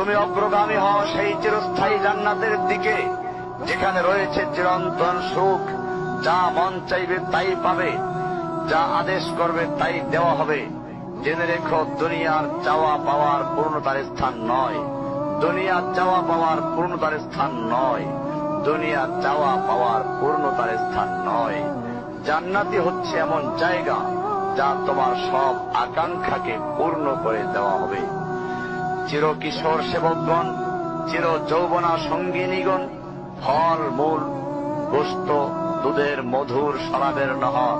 তুমি অগ্রগামী হও সেই চিরস্থায়ী জান্নাতের দিকে, যেখানে রয়েছে চিরন্তন সুখ। যা মন চাইবে তাই পাবে, যা আদেশ করবে তাই দেওয়া হবে। জেনে রেখো, দুনিয়ার চাওয়া পাওয়ার পূর্ণতার স্থান নয়, দুনিয়ার চাওয়া পাওয়ার পূর্ণতার স্থান নয়, দুনিয়ার চাওয়া পাওয়ার পূর্ণতার স্থান নয়। জান্নাতি হচ্ছে এমন জায়গা যা তোমার সব আকাঙ্ক্ষাকে পূর্ণ করে দেওয়া হবে। চির কিশোর সেবকগণ, চির যৌবনা সঙ্গিনীগণ, ফল মূল, গোস্ত, দুধের মধুর শরাবের নহর,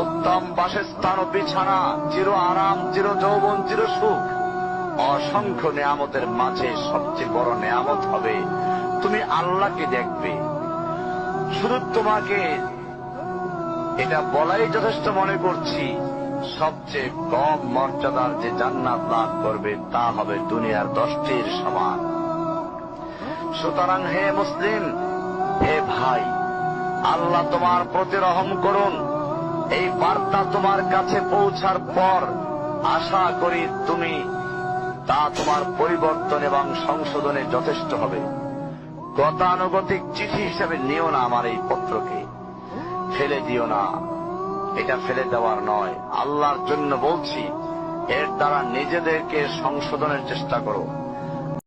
উত্তম বাসস্থান ও বিছানা, চির আরাম, চির যৌবন, চির সুখ, অসংখ্য নেয়ামতের মাঝে সবচেয়ে বড় নেয়ামত হবে তুমি আল্লাহকে দেখবে। শুধু তোমাকে এটা বলাই যথেষ্ট মনে করছি, সবচেয়ে কম মর্যাদার যে জান্নাত লাভ করবে তা হবে দুনিয়ার 10টির সমান। সুতরাং হে মুসলিম, হে ভাই, আল্লাহ তোমার প্রতি রহম করুন। এই বার্তা তোমার কাছে পৌঁছার পর আশা করি তুমি তা তোমার পরিবর্তন এবং সংশোধনে যথেষ্ট হবে। গতানুগতিক চিঠি হিসেবে নিও না আমার এই পত্রকে, ফেলে দিও না। এটা ফেলে দেওয়ার নয়, আল্লাহর জন্য বলছি, এর দ্বারা নিজেদেরকে সংশোধনের চেষ্টা করো।